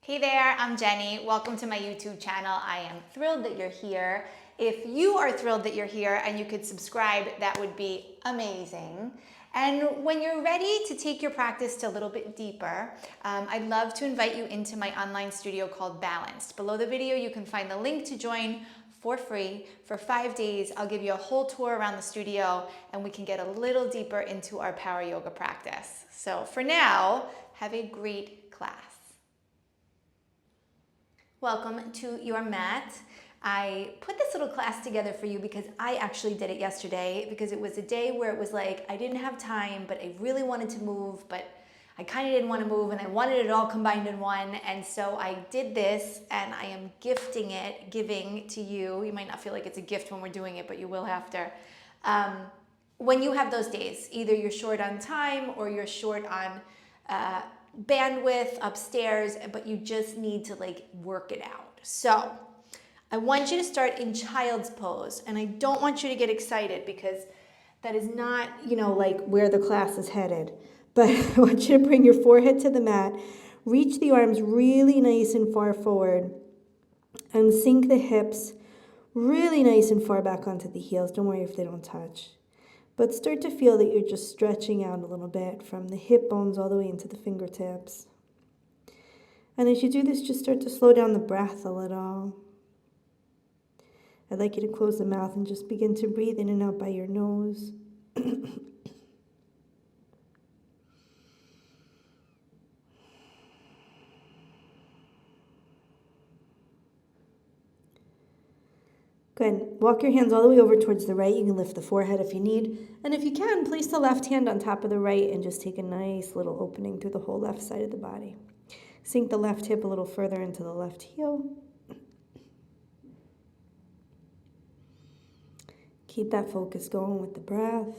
Hey there, I'm Jenny. Welcome to my YouTube channel. I am thrilled that you're here. If you are thrilled that you're here and you could subscribe, that would be amazing. And when you're ready to take your practice to a little bit deeper, I'd love to invite you into my online studio called Balanced. Below the video, you can find the link to join for free. For 5 days, I'll give you a whole tour around the studio and we can get a little deeper into our power yoga practice. So for now, have a great class. Welcome to your mat. I put this little class together for you because I actually did it yesterday because it was a day where it was like I didn't have time, but I really wanted to move, but I kind of didn't want to move and I wanted it all combined in one. And so I did this and I am giving to you. You might not feel like it's a gift when we're doing it, but you will after. When you have those days, either you're short on time or you're short on bandwidth upstairs, but you just need to work it out. So I want you to start in child's pose, and I don't want you to get excited because that is not, where the class is headed. But I want you to bring your forehead to the mat, reach the arms really nice and far forward, and sink the hips really nice and far back onto the heels. Don't worry if they don't touch. But start to feel that you're just stretching out a little bit from the hip bones all the way into the fingertips. And as you do this, just start to slow down the breath a little. I'd like you to close the mouth and just begin to breathe in and out by your nose. Good. Walk your hands all the way over towards the right. You can lift the forehead if you need. And if you can, place the left hand on top of the right and just take a nice little opening through the whole left side of the body. Sink the left hip a little further into the left heel. Keep that focus going with the breath.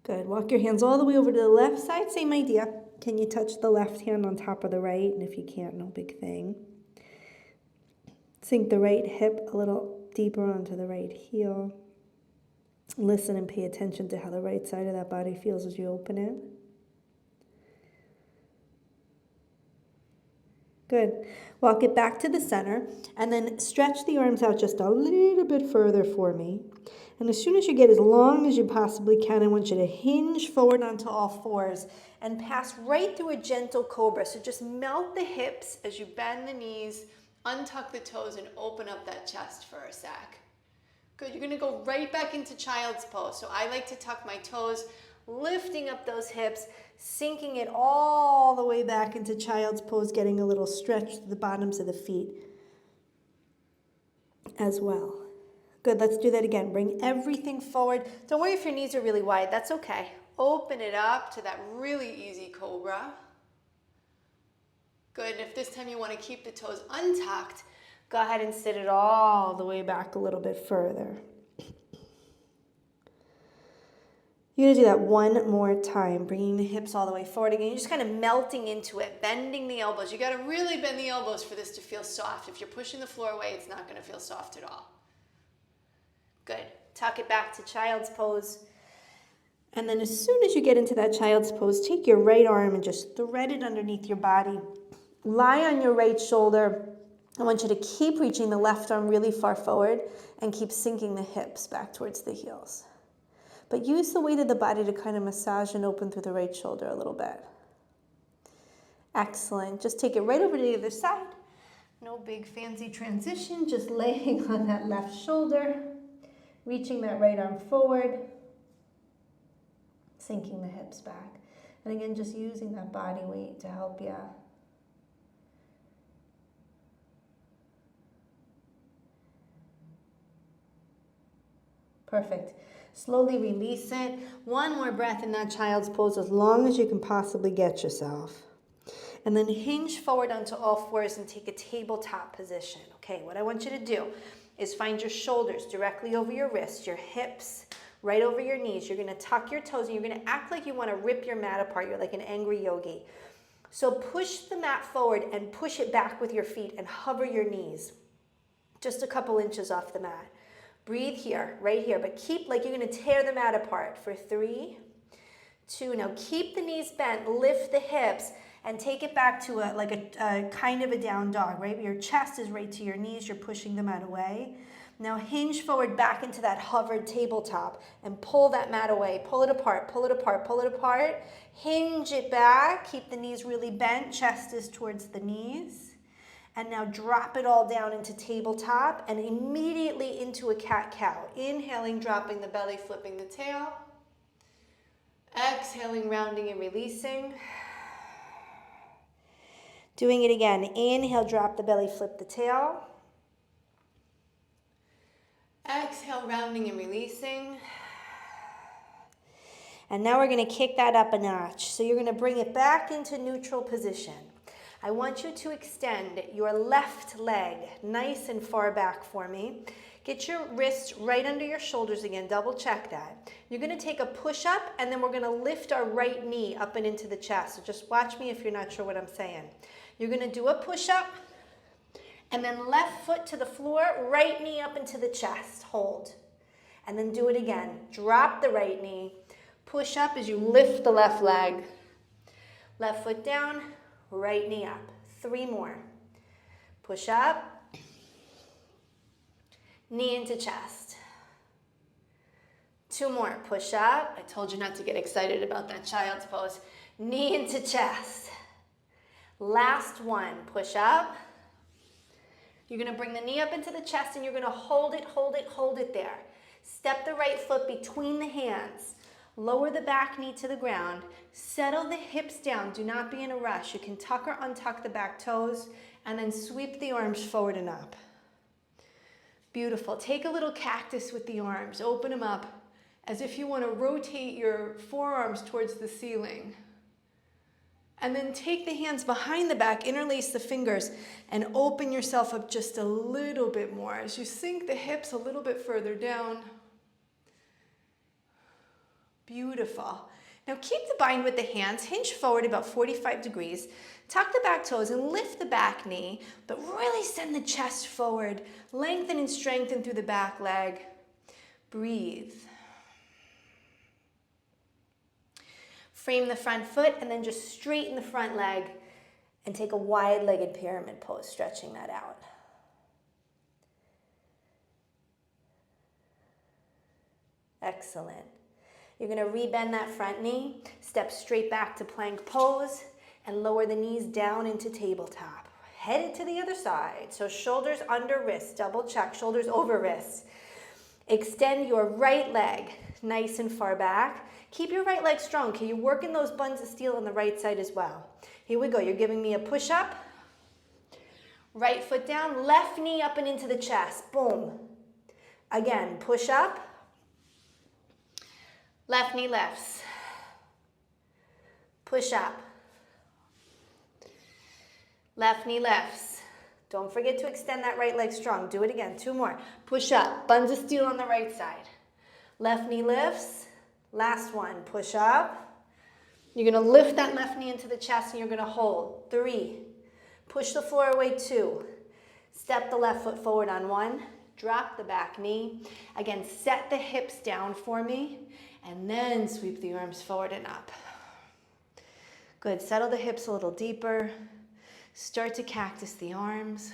Good. Walk your hands all the way over to the left side. Same idea. Can you touch the left hand on top of the right? And if you can't, no big thing. Sink the right hip a little deeper onto the right heel. Listen and pay attention to how the right side of that body feels as you open it. Good. Walk it back to the center and then stretch the arms out just a little bit further for me. And as soon as you get as long as you possibly can, I want you to hinge forward onto all fours and pass right through a gentle cobra. So just melt the hips as you bend the knees, untuck the toes, and open up that chest for a sec. Good, you're gonna go right back into child's pose. So I like to tuck my toes, lifting up those hips, sinking it all the way back into child's pose, getting a little stretch to the bottoms of the feet as well. Good, let's do that again. Bring everything forward. Don't worry if your knees are really wide, that's okay. Open it up to that really easy cobra. Good, and if this time you want to keep the toes untucked, go ahead and sit it all the way back a little bit further. You're going to do that one more time, bringing the hips all the way forward again. You're just kind of melting into it, bending the elbows. You got to really bend the elbows for this to feel soft. If you're pushing the floor away, it's not going to feel soft at all. Good. Tuck it back to child's pose. And then as soon as you get into that child's pose, take your right arm and just thread it underneath your body. Lie on your right shoulder. I want you to keep reaching the left arm really far forward and keep sinking the hips back towards the heels. But use the weight of the body to kind of massage and open through the right shoulder a little bit. Excellent. Just take it right over to the other side. No big fancy transition, just laying on that left shoulder, reaching that right arm forward, sinking the hips back. And again, just using that body weight to help you. Perfect. Slowly release it. One more breath in that child's pose as long as you can possibly get yourself. And then hinge forward onto all fours and take a tabletop position. Okay, what I want you to do is find your shoulders directly over your wrists, your hips right over your knees. You're going to tuck your toes and you're going to act like you want to rip your mat apart. You're like an angry yogi. So push the mat forward and push it back with your feet and hover your knees just a couple inches off the mat. Breathe here, right here, but keep like you're going to tear the mat apart for 3, 2. Now keep the knees bent, lift the hips, and take it back to a kind of a down dog, right? Your chest is right to your knees, you're pushing the mat away. Now hinge forward back into that hovered tabletop and pull that mat away. Pull it apart, pull it apart, pull it apart. Hinge it back, keep the knees really bent, chest is towards the knees. And now drop it all down into tabletop and immediately into a cat-cow. Inhaling, dropping the belly, flipping the tail. Exhaling, rounding and releasing. Doing it again. Inhale, drop the belly, flip the tail. Exhale, rounding and releasing. And now we're going to kick that up a notch. So you're going to bring it back into neutral position. I want you to extend your left leg nice and far back for me. Get your wrists right under your shoulders again, double check that. You're gonna take a push up and then we're gonna lift our right knee up and into the chest. So just watch me if you're not sure what I'm saying. You're gonna do a push up and then left foot to the floor, right knee up into the chest, hold. And then do it again. Drop the right knee, push up as you lift the left leg. Left foot down, right knee up. 3 more. Push up. Knee into chest. 2 more. Push up. I told you not to get excited about that child's pose. Knee into chest. Last one. Push up. You're going to bring the knee up into the chest and you're going to hold it, hold it, hold it there. Step the right foot between the hands. Lower the back knee to the ground. Settle the hips down. Do not be in a rush. You can tuck or untuck the back toes and then sweep the arms forward and up. Beautiful. Take a little cactus with the arms. Open them up as if you want to rotate your forearms towards the ceiling. And then take the hands behind the back, interlace the fingers, and open yourself up just a little bit more as you sink the hips a little bit further down. Beautiful. Now keep the bind with the hands, hinge forward about 45 degrees, tuck the back toes and lift the back knee, but really send the chest forward, lengthen and strengthen through the back leg. Breathe. Frame the front foot and then just straighten the front leg and take a wide-legged pyramid pose, stretching that out. Excellent. You're going to rebend that front knee, step straight back to plank pose, and lower the knees down into tabletop. Head it to the other side. So shoulders under wrists, double check, shoulders over wrists. Extend your right leg nice and far back. Keep your right leg strong. Can you work in those buns of steel on the right side as well? Here we go. You're giving me a push up. Right foot down, left knee up and into the chest. Boom. Again, push up. Left knee lefts. Push up. Left knee lefts. Don't forget to extend that right leg strong. Do it again. 2 more. Push up. Buns of steel on the right side. Left knee lifts. Last one. Push up. You're going to lift that left knee into the chest and you're going to hold. 3. Push the floor away. 2. Step the left foot forward on 1. Drop the back knee. Again, set the hips down for me. And then sweep the arms forward and up. Good. Settle the hips a little deeper. Start to cactus the arms.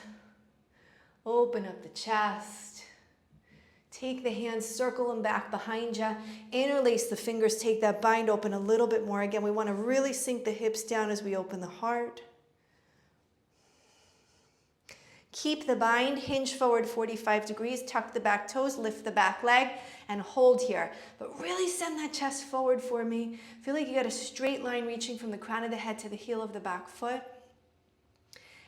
Open up the chest. Take the hands, circle them back behind you. Interlace the fingers. Take that bind open a little bit more. Again, we want to really sink the hips down as we open the heart. Keep the bind, hinge forward 45 degrees, tuck the back toes, lift the back leg, and hold here. But really send that chest forward for me. Feel like you got a straight line reaching from the crown of the head to the heel of the back foot.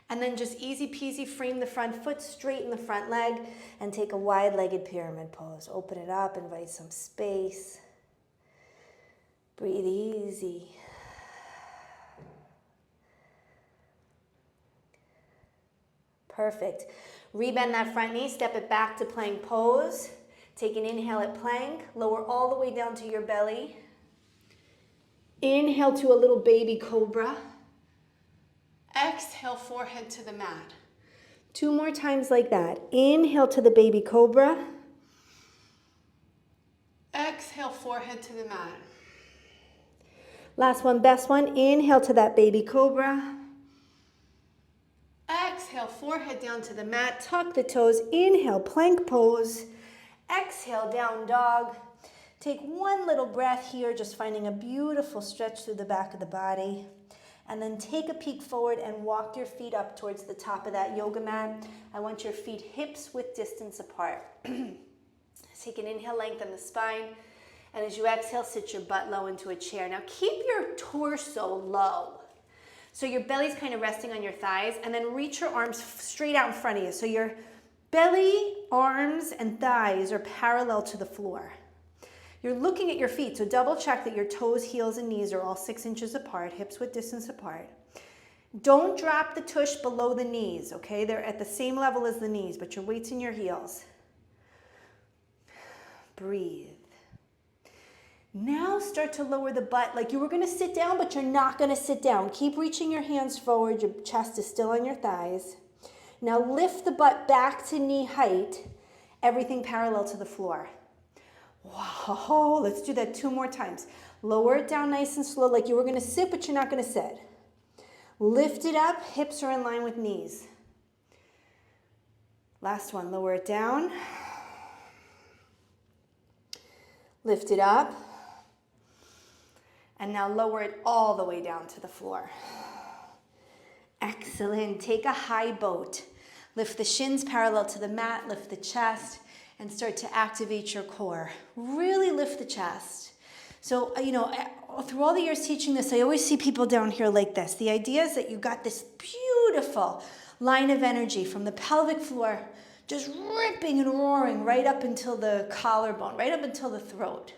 And then just easy peasy frame the front foot, straighten the front leg, and take a wide-legged pyramid pose. Open it up, invite some space. Breathe easy. Perfect. Rebend that front knee, step it back to plank pose. Take an inhale at plank, lower all the way down to your belly. Inhale to a little baby cobra. Exhale, forehead to the mat. 2 more times like that. Inhale to the baby cobra. Exhale, forehead to the mat. Last one, best one. Inhale to that baby cobra. Exhale, forehead down to the mat. Tuck the toes. Inhale, plank pose. Exhale, down dog. Take one little breath here, just finding a beautiful stretch through the back of the body. And then take a peek forward and walk your feet up towards the top of that yoga mat. I want your feet hips width distance apart. Take an inhale, lengthen the spine. And as you exhale, sit your butt low into a chair. Now keep your torso low. So your belly's kind of resting on your thighs, and then reach your arms straight out in front of you. So your belly, arms, and thighs are parallel to the floor. You're looking at your feet, so double check that your toes, heels, and knees are all 6 inches apart, hips width distance apart. Don't drop the tush below the knees, okay? They're at the same level as the knees, but your weight's in your heels. Breathe. Now start to lower the butt like you were gonna sit down, but you're not gonna sit down. Keep reaching your hands forward, your chest is still on your thighs. Now lift the butt back to knee height, everything parallel to the floor. Wow, let's do that 2 more times. Lower it down nice and slow like you were gonna sit, but you're not gonna sit. Lift it up, hips are in line with knees. Last one, lower it down. Lift it up. And now lower it all the way down to the floor. Excellent. Take a high boat. Lift the shins parallel to the mat, lift the chest, and start to activate your core. Really lift the chest. So, through all the years teaching this, I always see people down here like this. The idea is that you got this beautiful line of energy from the pelvic floor, just ripping and roaring right up until the collarbone, right up until the throat.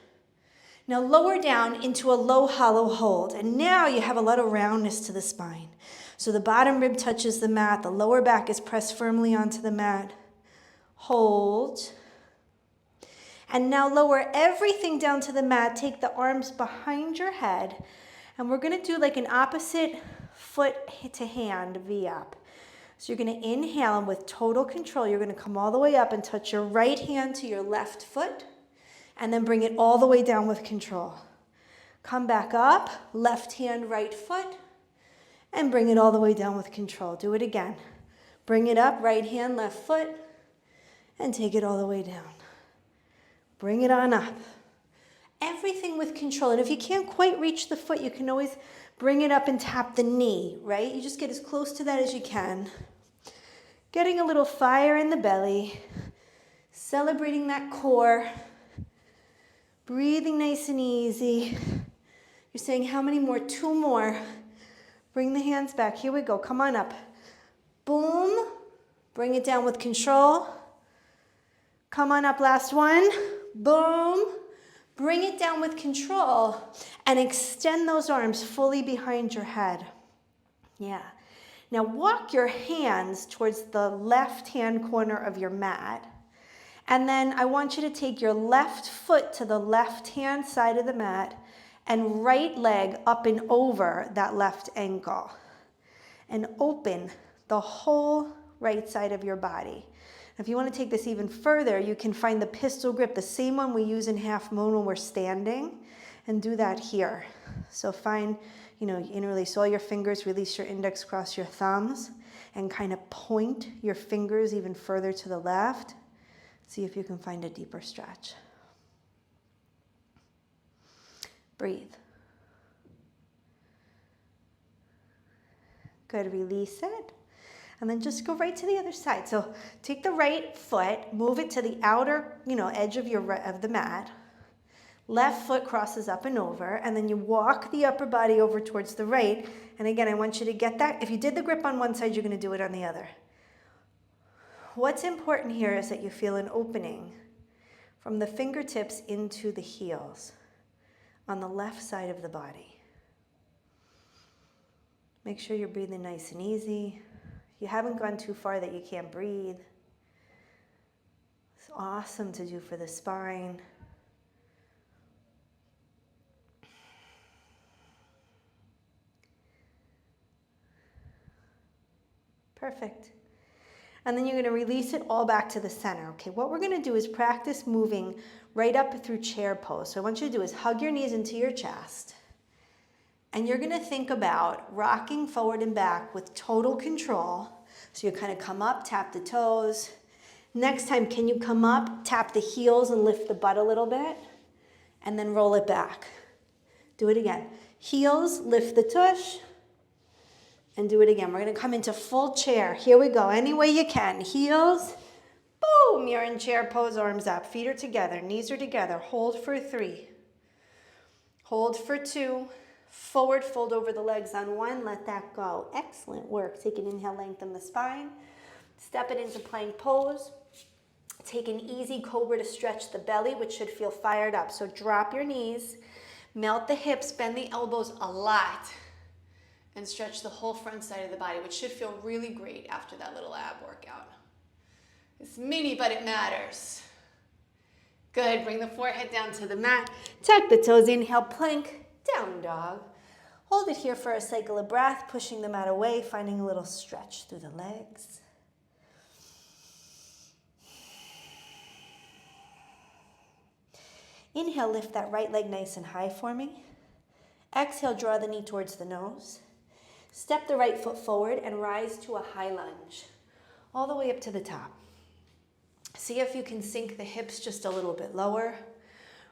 Now lower down into a low hollow hold, and now you have a lot of roundness to the spine. So the bottom rib touches the mat, the lower back is pressed firmly onto the mat. Hold. And now lower everything down to the mat, take the arms behind your head, and we're gonna do like an opposite foot to hand V up. So you're gonna inhale, and with total control, you're gonna come all the way up and touch your right hand to your left foot, and then bring it all the way down with control. Come back up, left hand, right foot, and bring it all the way down with control. Do it again. Bring it up, right hand, left foot, and take it all the way down. Bring it on up. Everything with control. And if you can't quite reach the foot, you can always bring it up and tap the knee, right? You just get as close to that as you can. Getting a little fire in the belly. Celebrating that core. Breathing nice and easy. You're saying, how many more? 2 more. Bring the hands back. Here we go. Come on up. Boom. Bring it down with control. Come on up. Last one. Boom. Bring it down with control. And extend those arms fully behind your head. Yeah. Now walk your hands towards the left-hand corner of your mat. And then I want you to take your left foot to the left-hand side of the mat and right leg up and over that left ankle. And open the whole right side of your body. If you want to take this even further, you can find the pistol grip, the same one we use in half moon when we're standing, and do that here. So find, interlace all your fingers, release your index, cross your thumbs, and kind of point your fingers even further to the left. See if you can find a deeper stretch. Breathe. Good, release it. And then just go right to the other side. So take the right foot, move it to the outer, edge of the mat. Left foot crosses up and over, and then you walk the upper body over towards the right. And again, I want you to get that. If you did the grip on one side, you're going to do it on the other. What's important here is that you feel an opening from the fingertips into the heels on the left side of the body. Make sure you're breathing nice and easy. You haven't gone too far that you can't breathe. It's awesome to do for the spine. Perfect. And then you're going to release it all back to the center. Okay, what we're going to do is practice moving right up through chair pose. So what I want you to do is hug your knees into your chest. And you're gonna think about rocking forward and back with total control. So you kind of come up, tap the toes. Next time, can you come up, tap the heels and lift the butt a little bit? And then roll it back. Do it again. Heels, lift the tush, and do it again. We're gonna come into full chair. Here we go, any way you can. Heels, boom, you're in chair pose, arms up. Feet are together, knees are together. Hold for 3. Hold for 2. Forward fold over the legs on 1, let that go. Excellent work. Take an inhale, lengthen the spine. Step it into plank pose. Take an easy cobra to stretch the belly, which should feel fired up. So drop your knees, melt the hips, bend the elbows a lot, and stretch the whole front side of the body, which should feel really great after that little ab workout. It's mini, but it matters. Good, bring the forehead down to the mat. Tuck the toes, inhale, plank, down dog. Hold it here for a cycle of breath, pushing the mat away, finding a little stretch through the legs. Inhale, lift that right leg nice and high for me. Exhale, draw the knee towards the nose. Step the right foot forward and rise to a high lunge, all the way up to the top. See if you can sink the hips just a little bit lower.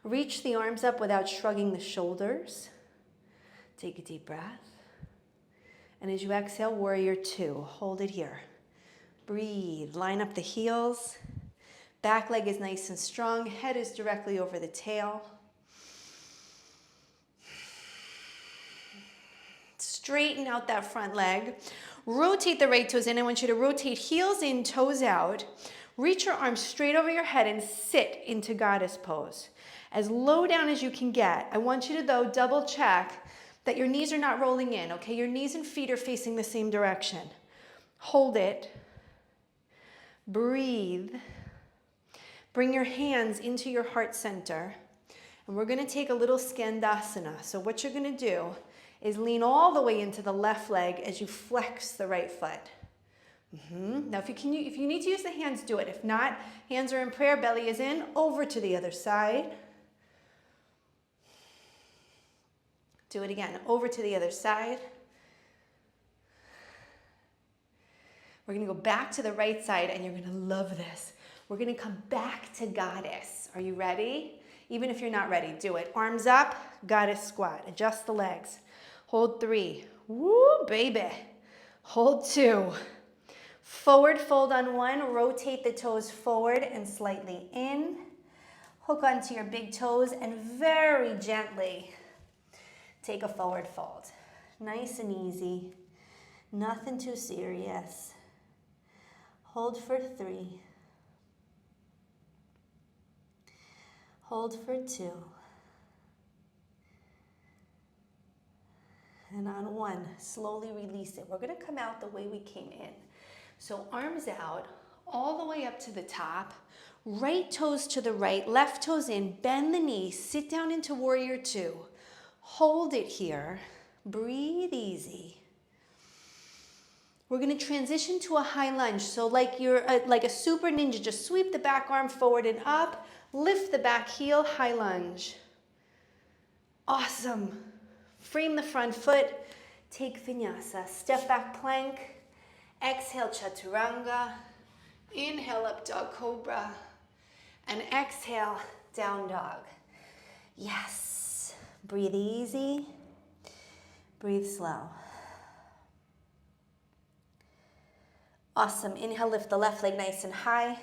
Reach the arms up without shrugging the shoulders. Take a deep breath. And as you exhale, warrior 2. Hold it here. Breathe. Line up the heels. Back leg is nice and strong. Head is directly over the tail. Straighten out that front leg. Rotate the right toes in. I want you to rotate heels in, toes out. Reach your arms straight over your head and sit into goddess pose. As low down as you can get. I want you to, though, double check that your knees are not rolling in, okay? Your knees and feet are facing the same direction. Hold it. Breathe. Bring your hands into your heart center. And we're gonna take a little Skandasana. So what you're gonna do is lean all the way into the left leg as you flex the right foot. Now, if you need to use the hands, do it. If not, hands are in prayer, belly is in, over to the other side. Do it again, over to the other side. We're gonna go back to the right side, and you're gonna love this. We're gonna come back to goddess. Are you ready? Even if you're not ready, do it. Arms up, goddess squat. Adjust the legs. Hold 3. Woo, baby. Hold 2. Forward fold on 1, rotate the toes forward and slightly in. Hook onto your big toes and very gently take a forward fold. Nice and easy, nothing too serious. Hold for 3. Hold for 2. And on 1, slowly release it. We're gonna come out the way we came in. So arms out, all the way up to the top, right toes to the right, left toes in, bend the knee, sit down into warrior 2. Hold it here, breathe easy. We're gonna transition to a high lunge. So like you're like a super ninja, just sweep the back arm forward and up, lift the back heel, high lunge. Awesome. Frame the front foot, take vinyasa, step back plank, exhale, chaturanga. Inhale, up dog cobra. And exhale, down dog. Yes. Breathe easy. Breathe slow. Awesome. Inhale, lift the left leg nice and high.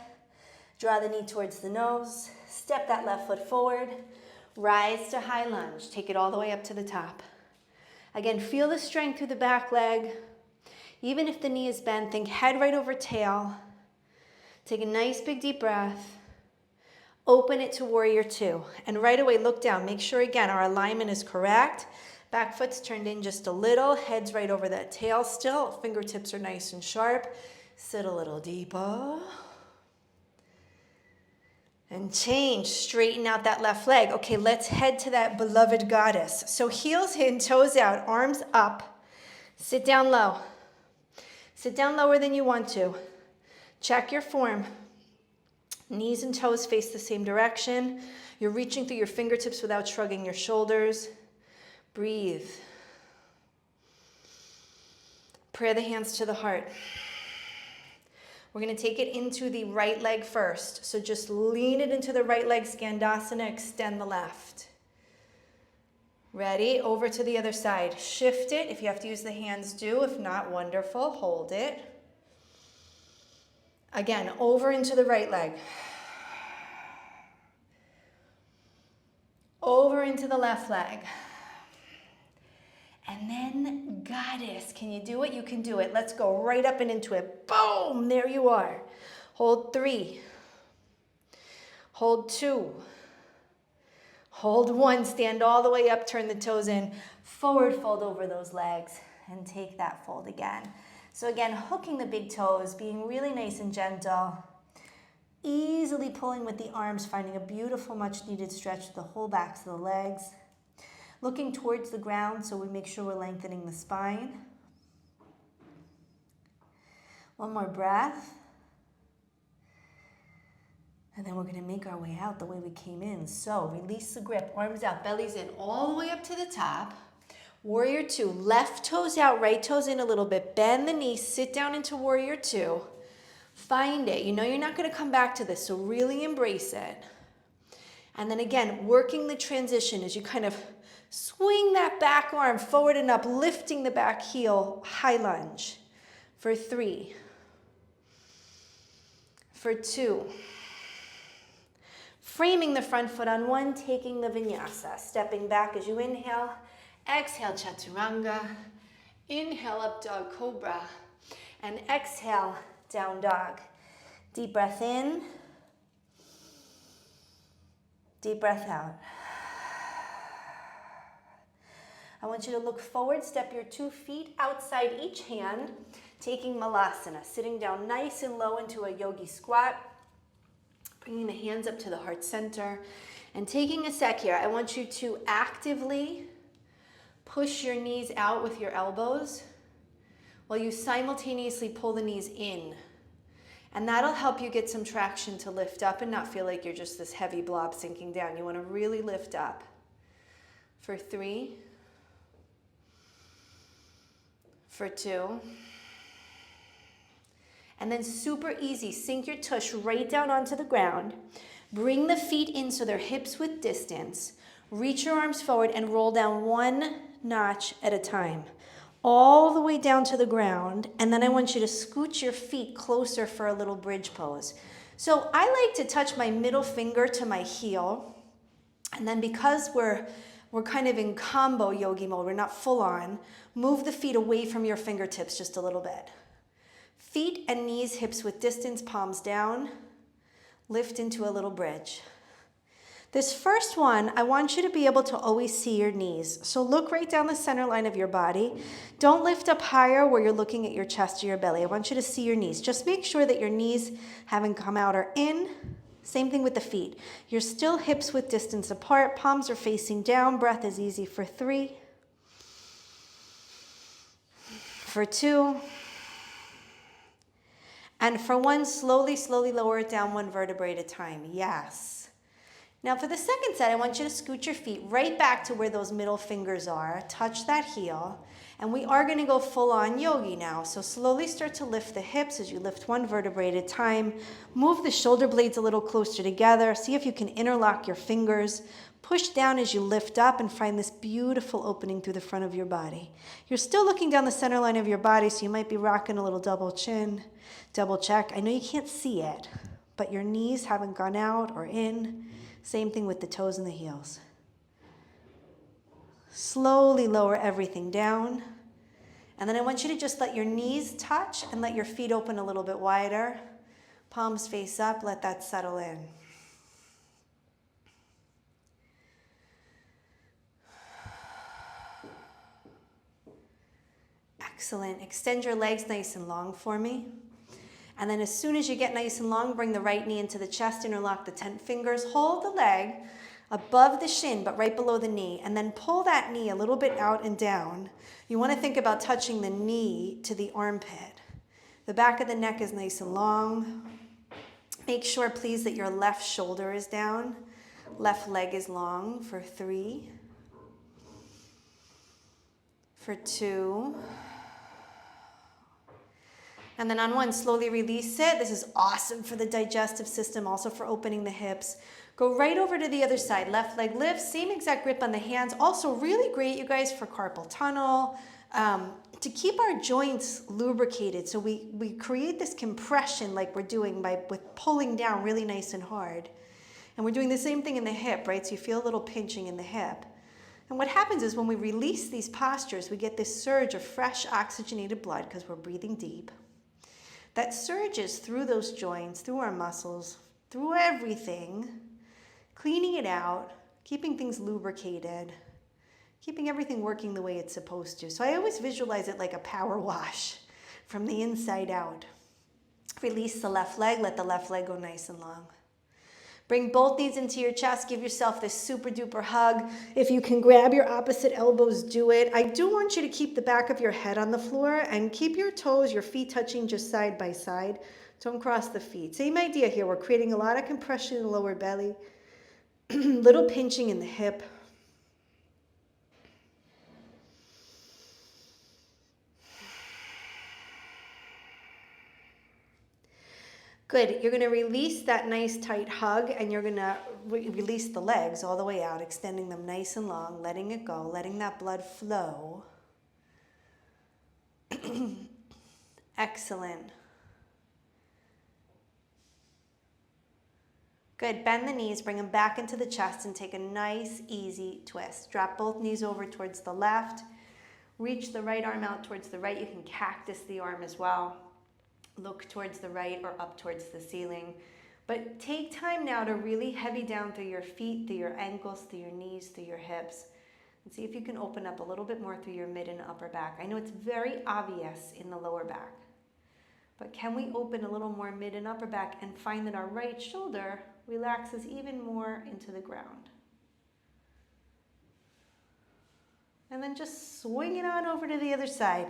Draw the knee towards the nose. Step that left foot forward. Rise to high lunge. Take it all the way up to the top. Again, feel the strength through the back leg. Even if the knee is bent, think head right over tail. Take a nice big deep breath. Open it to warrior 2. And right away, look down. Make sure, again, our alignment is correct. Back foot's turned in just a little. Head's right over that tail still. Fingertips are nice and sharp. Sit a little deeper. And change. Straighten out that left leg. Okay, let's head to that beloved goddess. So heels in, toes out, arms up. Sit down low. Sit down lower than you want to. Check your form. Knees and toes face the same direction. You're reaching through your fingertips without shrugging your shoulders. Breathe. Prayer the hands to the heart. We're going to take it into the right leg first. So just lean it into the right leg, Skandasana, extend the left. Ready? Over to the other side. Shift it. If you have to use the hands, do. If not, wonderful. Hold it. Again, over into the right leg. Over into the left leg. And then goddess. Can you do it? You can do it. Let's go right up and into it. Boom! There you are. Hold 3. Hold 2. Hold 1. Stand all the way up. Turn the toes in. Forward fold over those legs. And take that fold again. So again, hooking the big toes, being really nice and gentle. Easily pulling with the arms, finding a beautiful, much needed stretch to the whole backs of the legs. Looking towards the ground so we make sure we're lengthening the spine. One more breath. And then we're going to make our way out the way we came in. So release the grip, arms out, bellies in, all the way up to the top. Warrior 2, left toes out, right toes in a little bit. Bend the knees, sit down into Warrior 2. Find it. You know you're not going to come back to this, so really embrace it. And then again, working the transition as you kind of swing that back arm forward and up, lifting the back heel, high lunge. For 3. For 2. Framing the front foot on 1, taking the vinyasa. Stepping back as you inhale. Exhale, chaturanga. Inhale, up dog cobra. And exhale, down dog. Deep breath in. Deep breath out. I want you to look forward, step your 2 feet outside each hand, taking malasana, sitting down nice and low into a yogi squat, bringing the hands up to the heart center, and taking a sec here. I want you to actively push your knees out with your elbows while you simultaneously pull the knees in. And that'll help you get some traction to lift up and not feel like you're just this heavy blob sinking down. You want to really lift up. For 3. For 2. And then super easy, sink your tush right down onto the ground. Bring the feet in so they're hips width distance. Reach your arms forward and roll down 1 notch at a time. All the way down to the ground, and then I want you to scooch your feet closer for a little bridge pose. So I like to touch my middle finger to my heel, and then because we're kind of in combo yogi mode, we're not full on, move the feet away from your fingertips just a little bit. Feet and knees hips width distance, palms down, lift into a little bridge. This first one, I want you to be able to always see your knees. So look right down the center line of your body. Don't lift up higher where you're looking at your chest or your belly. I want you to see your knees. Just make sure that your knees haven't come out or in. Same thing with the feet. You're still hips width distance apart. Palms are facing down. Breath is easy for 3. For 2. And for 1, slowly, slowly lower it down 1 vertebrae at a time. Yes. Now for the second set, I want you to scoot your feet right back to where those middle fingers are. Touch that heel. And we are going to go full on yogi now. So slowly start to lift the hips as you lift 1 vertebrae at a time. Move the shoulder blades a little closer together. See if you can interlock your fingers. Push down as you lift up and find this beautiful opening through the front of your body. You're still looking down the center line of your body, so you might be rocking a little double chin, double check. I know you can't see it, but your knees haven't gone out or in. Same thing with the toes and the heels. Slowly lower everything down. And then I want you to just let your knees touch and let your feet open a little bit wider. Palms face up, let that settle in. Excellent. Extend your legs nice and long for me. And then as soon as you get nice and long, bring the right knee into the chest, interlock the 10 fingers, hold the leg above the shin, but right below the knee, and then pull that knee a little bit out and down. You want to think about touching the knee to the armpit. The back of the neck is nice and long. Make sure, please, that your left shoulder is down. Left leg is long for 3. For 2. And then on one, slowly release it. This is awesome for the digestive system, also for opening the hips. Go right over to the other side. Left leg lifts, same exact grip on the hands. Also really great, you guys, for carpal tunnel, to keep our joints lubricated. So we create this compression like we're doing with pulling down really nice and hard. And we're doing the same thing in the hip, right? So you feel a little pinching in the hip. And what happens is when we release these postures, we get this surge of fresh oxygenated blood because we're breathing deep. That surges through those joints, through our muscles, through everything, cleaning it out, keeping things lubricated, keeping everything working the way it's supposed to. So I always visualize it like a power wash from the inside out. Release the left leg, let the left leg go nice and long. Bring both knees into your chest, give yourself this super duper hug. If you can grab your opposite elbows, do it. I do want you to keep the back of your head on the floor and keep your toes, your feet touching just side by side. Don't cross the feet. Same idea here. We're creating a lot of compression in the lower belly, little pinching in the hip. Good. You're going to release that nice tight hug and you're going to release the legs all the way out, extending them nice and long, letting it go, letting that blood flow. Excellent. Good. Bend the knees, bring them back into the chest and take a nice, easy twist. Drop both knees over towards the left. Reach the right arm out towards the right. You can cactus the arm as well. Look towards the right or up towards the ceiling. But take time now to really heavy down through your feet, through your ankles, through your knees, through your hips. And see if you can open up a little bit more through your mid and upper back. I know it's very obvious in the lower back. But can we open a little more mid and upper back and find that our right shoulder relaxes even more into the ground? And then just swing it on over to the other side.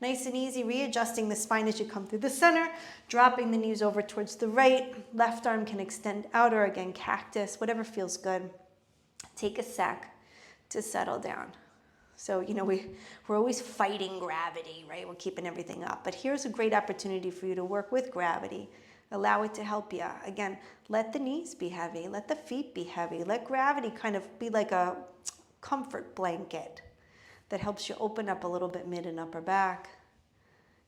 Nice and easy, readjusting the spine as you come through the center, dropping the knees over towards the right. Left arm can extend out or again, cactus, whatever feels good. Take a sec to settle down. So, you know, we're always fighting gravity, right? We're keeping everything up. But here's a great opportunity for you to work with gravity. Allow it to help you. Again, let the knees be heavy. Let the feet be heavy. Let gravity kind of be like a comfort blanket that helps you open up a little bit mid and upper back,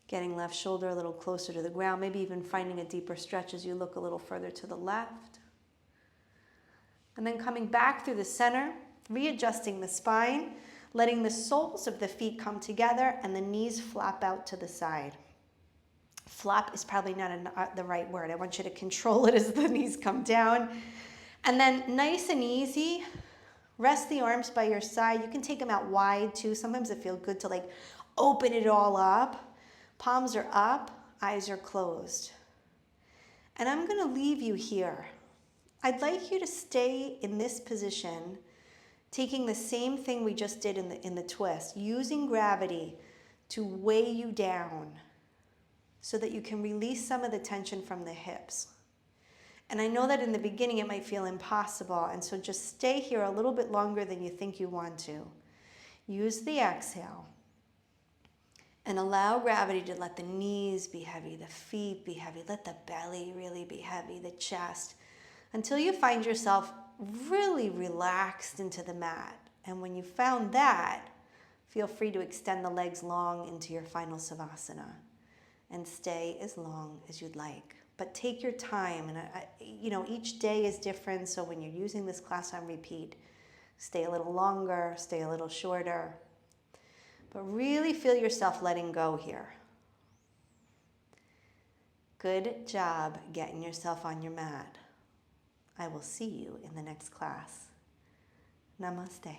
getting left shoulder a little closer to the ground, maybe even finding a deeper stretch as you look a little further to the left. And then coming back through the center, readjusting the spine, letting the soles of the feet come together and the knees flop out to the side. Flop is probably not the right word. I want you to control it as the knees come down. And then nice and easy, rest the arms by your side. You can take them out wide too. Sometimes it feels good to like open it all up. Palms are up, eyes are closed. And I'm going to leave you here. I'd like you to stay in this position, taking the same thing we just did in the twist, using gravity to weigh you down so that you can release some of the tension from the hips. And I know that in the beginning it might feel impossible, and so just stay here a little bit longer than you think you want to. Use the exhale and allow gravity to let the knees be heavy, the feet be heavy, let the belly really be heavy, the chest, until you find yourself really relaxed into the mat. And when you found that, feel free to extend the legs long into your final Savasana and stay as long as you'd like. But take your time, and you know, each day is different, so when you're using this class on repeat, stay a little longer, stay a little shorter, but really feel yourself letting go here. Good job getting yourself on your mat. I will see you in the next class. Namaste.